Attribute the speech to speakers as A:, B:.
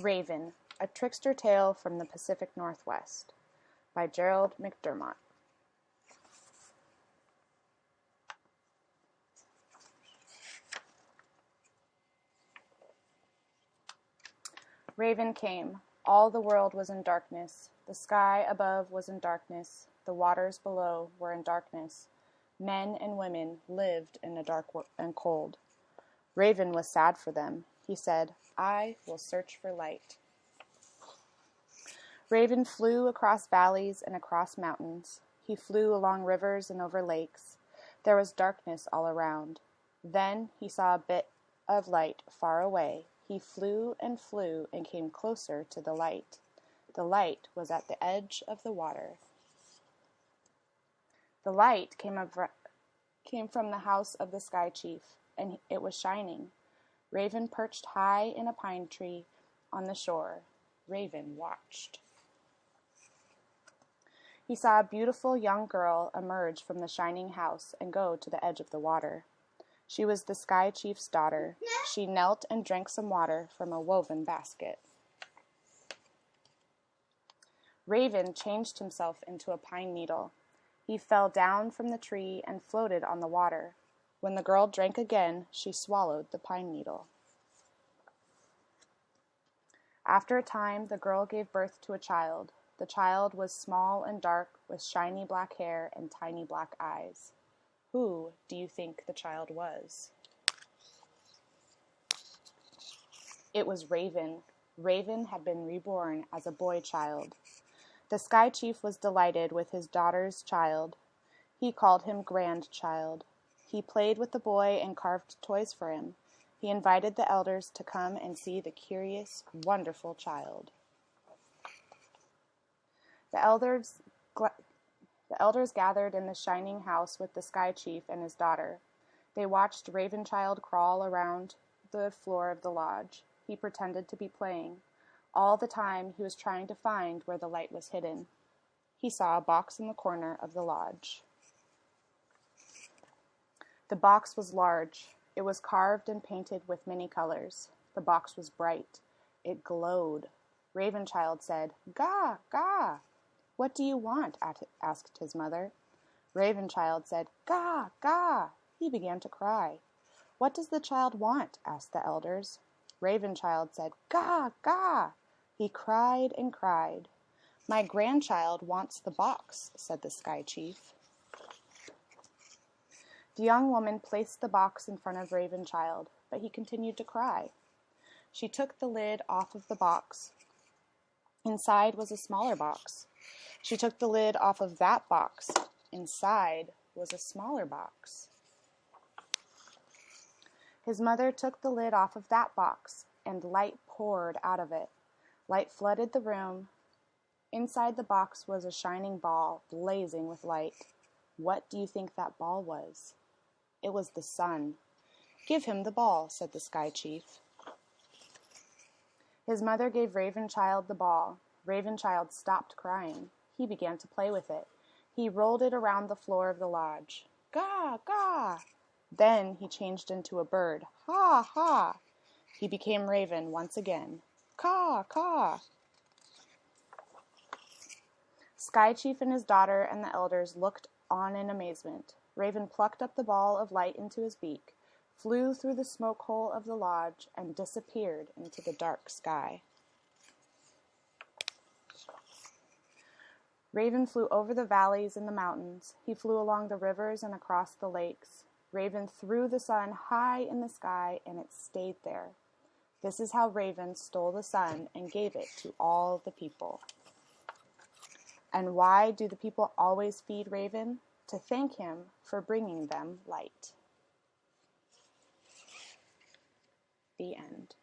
A: Raven, A Trickster Tale from the Pacific Northwest by Gerald McDermott. Raven came. All the world was in darkness. The sky above was in darkness. The waters below were in darkness. Men and women lived in the dark and cold. Raven was sad for them. He said, "I will search for light." Raven flew across valleys and across mountains. He flew along rivers and over lakes. There was darkness all around. Then he saw a bit of light far away. He flew and came closer to the light. The light was at the edge of the water. The light came from the house of the Sky Chief, and it was shining. Raven perched high in a pine tree on the shore. Raven watched. He saw a beautiful young girl emerge from the shining house and go to the edge of the water. She was the Sky Chief's daughter. She knelt and drank some water from a woven basket. Raven changed himself into a pine needle. He fell down from the tree and floated on the water. When the girl drank again, she swallowed the pine needle. After a time, the girl gave birth to a child. The child was small and dark, with shiny black hair and tiny black eyes. Who do you think the child was? It was Raven. Raven had been reborn as a boy child. The Sky Chief was delighted with his daughter's child. He called him Grandchild. He played with the boy and carved toys for him. He invited the elders to come and see the curious, wonderful child. The elders gathered in the shining house with the Sky Chief and his daughter. They watched Ravenchild crawl around the floor of the lodge. He pretended to be playing. All the time he was trying to find where the light was hidden. He saw a box in the corner of the lodge. The box was large. It was carved and painted with many colors. The box was bright. It glowed. Ravenchild said, "Gah, gah." "What do you want?" asked his mother. Ravenchild said, "Gah, gah." He began to cry. "What does the child want?" asked the elders. Ravenchild said, "Gah, gah." He cried and cried. "My grandchild wants the box," said the Sky Chief. The young woman placed the box in front of Ravenchild, but he continued to cry. She took the lid off of the box. Inside was a smaller box. She took the lid off of that box. Inside was a smaller box. His mother took the lid off of that box, and light poured out of it. Light flooded the room. Inside the box was a shining ball, blazing with light. What do you think that ball was? It was the sun. "Give him the ball," said the Sky Chief. His mother gave Ravenchild the ball. Ravenchild stopped crying. He began to play with it. He rolled it around the floor of the lodge. "Gah, gah!" Then he changed into a bird. "Ha, ha!" He became Raven once again. "Caw, caw!" Sky Chief and his daughter and the elders looked on in amazement. Raven plucked up the ball of light into his beak, flew through the smoke hole of the lodge, and disappeared into the dark sky. Raven flew over the valleys and the mountains. He flew along the rivers and across the lakes. Raven threw the sun high in the sky, and it stayed there. This is how Raven stole the sun and gave it to all the people. And why do the people always feed Raven? To thank him for bringing them light. The end.